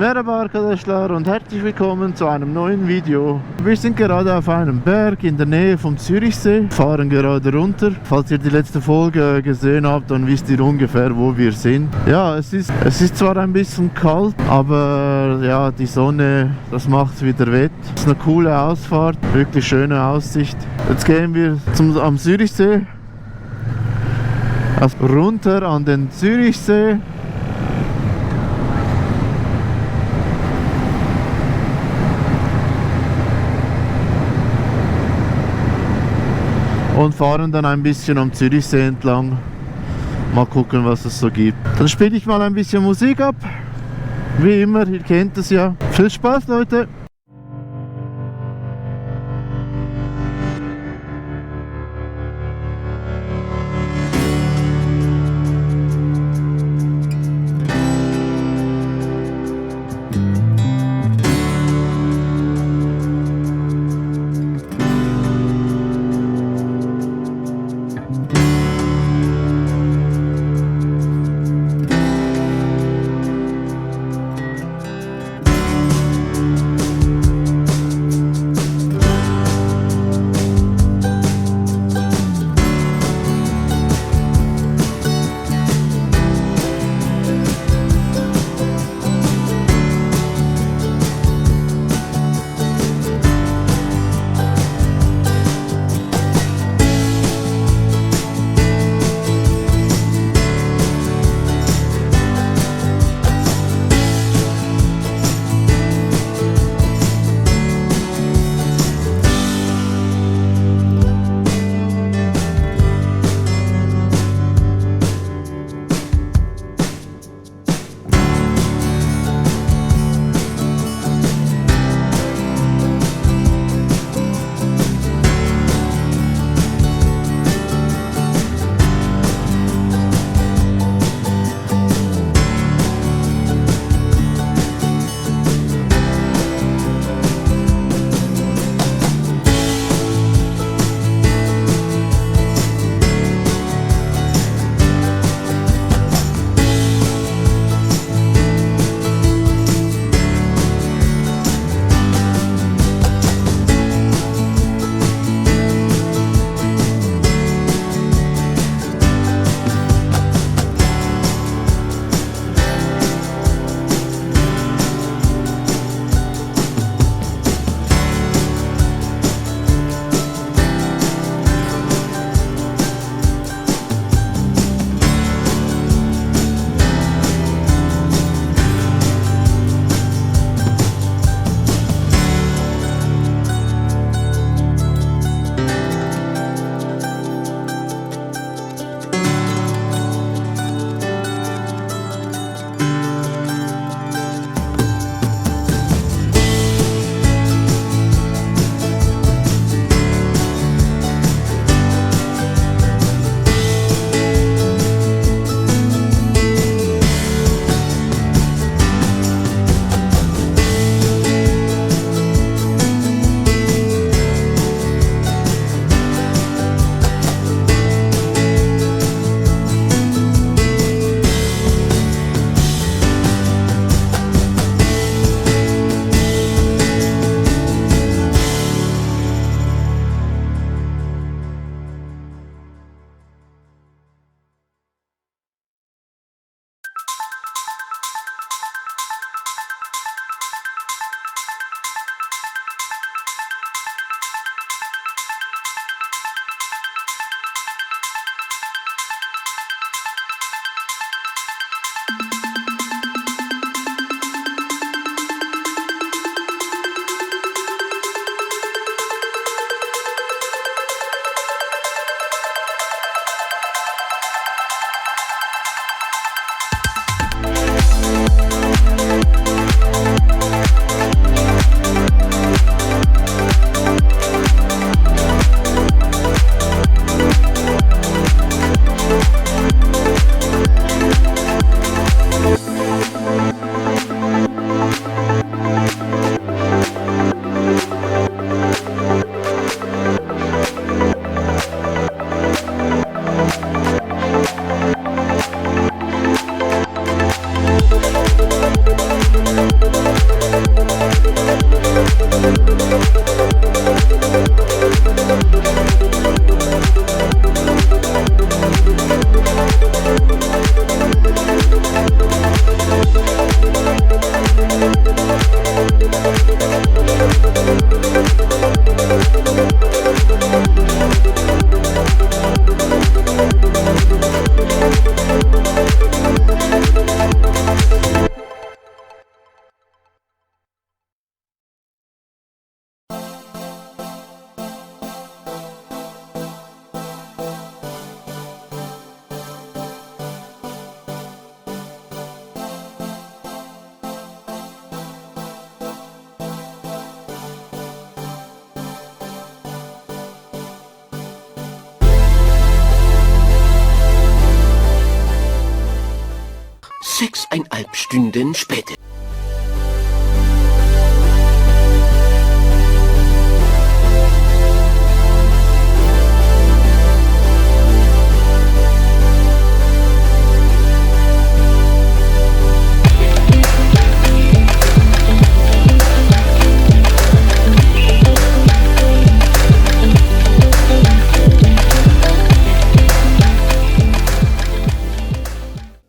Merhaba arkadaşlar und herzlich willkommen zu einem neuen Video. Wir sind gerade auf einem Berg in der Nähe vom Zürichsee, fahren gerade runter. Falls ihr die letzte Folge gesehen habt, dann wisst ihr ungefähr, wo wir sind. Ja, es ist zwar ein bisschen kalt, aber ja, die Sonne, das macht es wieder wett. Es ist eine coole Ausfahrt, wirklich schöne Aussicht. Jetzt gehen wir am Zürichsee, also runter an den Zürichsee. Und fahren dann ein bisschen am Zürichsee entlang. Mal gucken, was es so gibt. Dann spiele ich mal ein bisschen Musik ab. Wie immer, ihr kennt es ja. Viel Spaß, Leute! 6,5 Stunden später.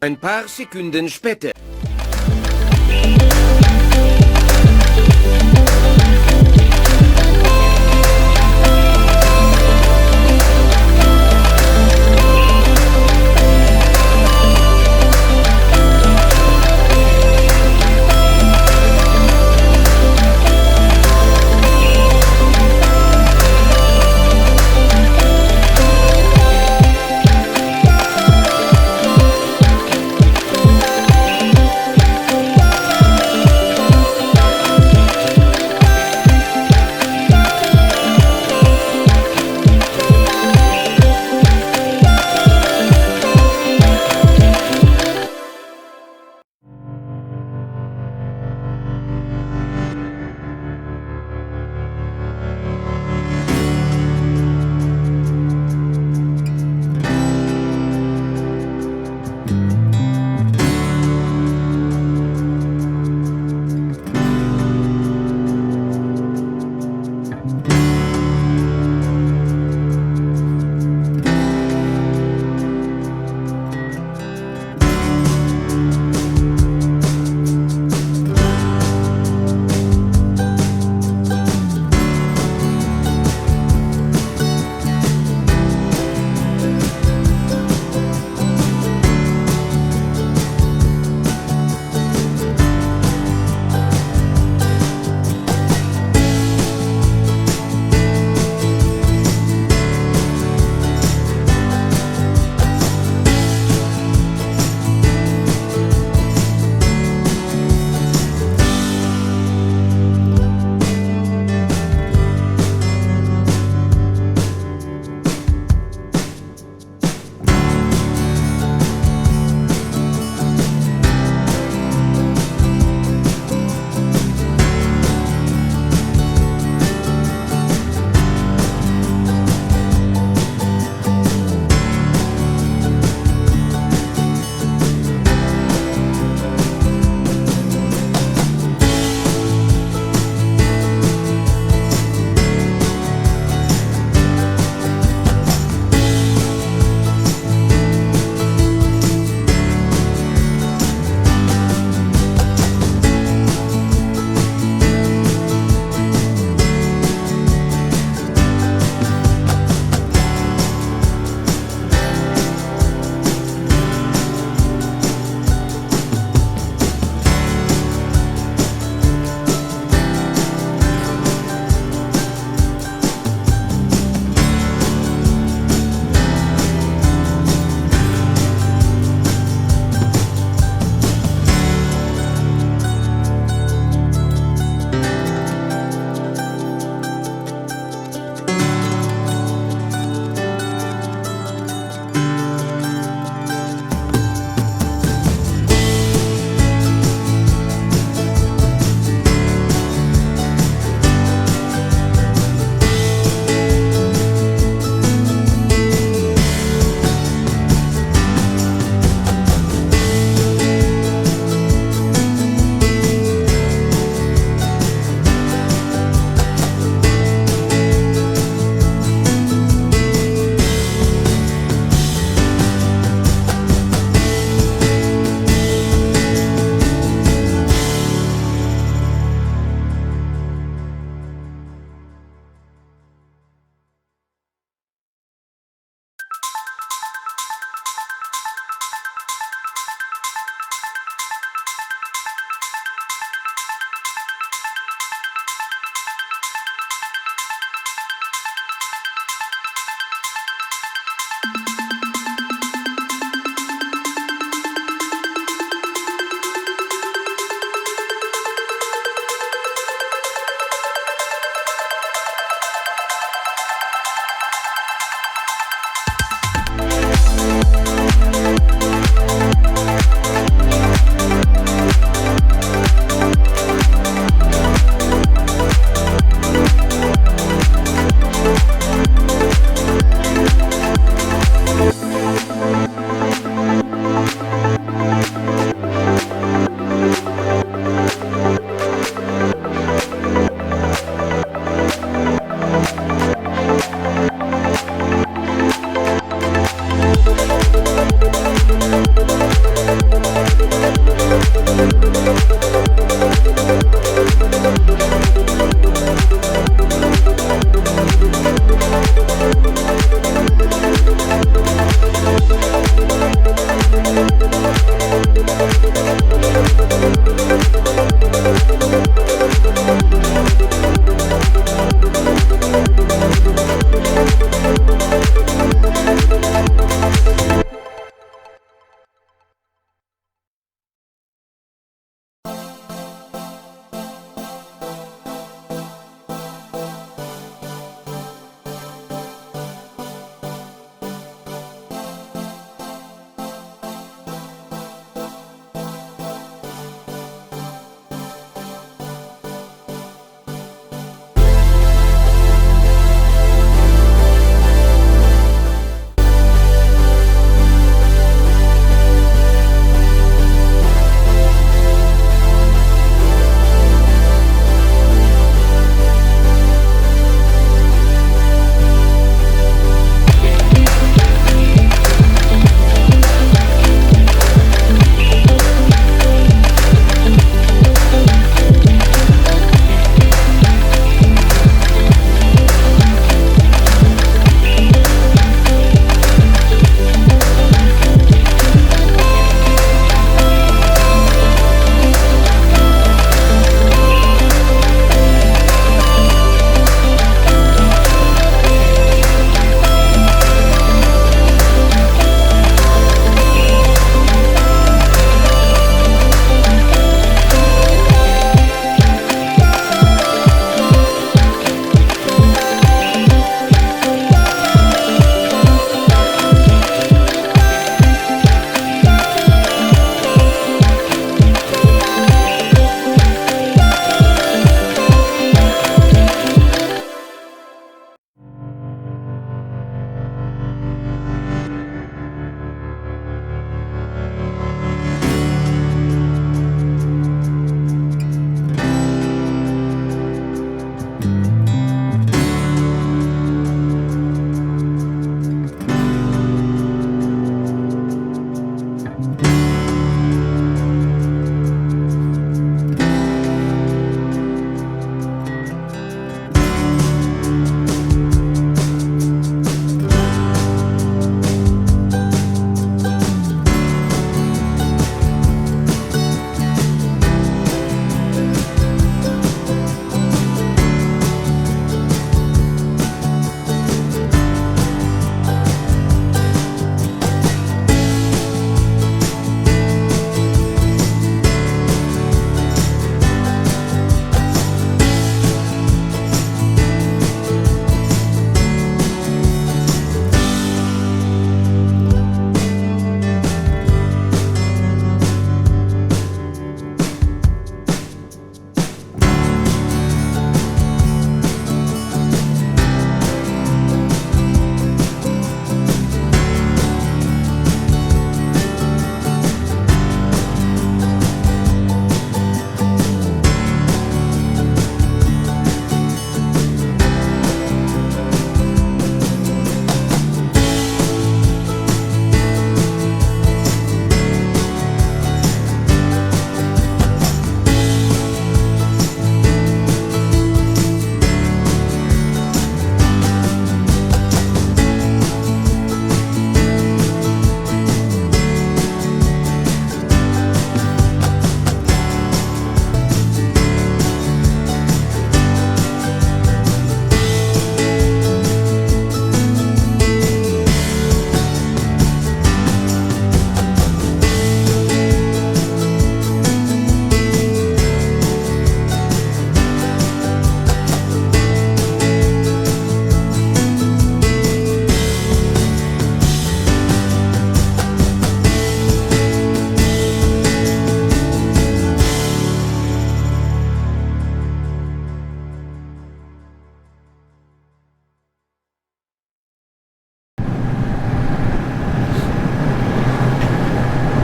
Ein paar Sekunden später.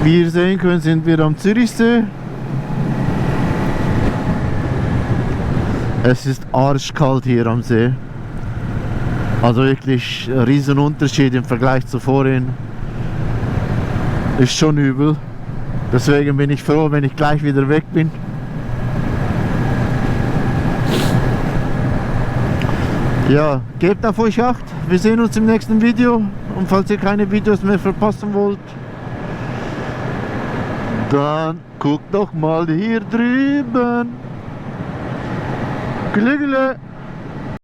Wie ihr sehen könnt, sind wir am Zürichsee. Es ist arschkalt hier am See. Also wirklich ein riesen Unterschied im Vergleich zu vorhin. Ist schon übel. Deswegen bin ich froh, wenn ich gleich wieder weg bin. Ja, gebt auf euch Acht. Wir sehen uns im nächsten Video. Und falls ihr keine Videos mehr verpassen wollt, dann guckt doch mal hier drüben. Güle güle.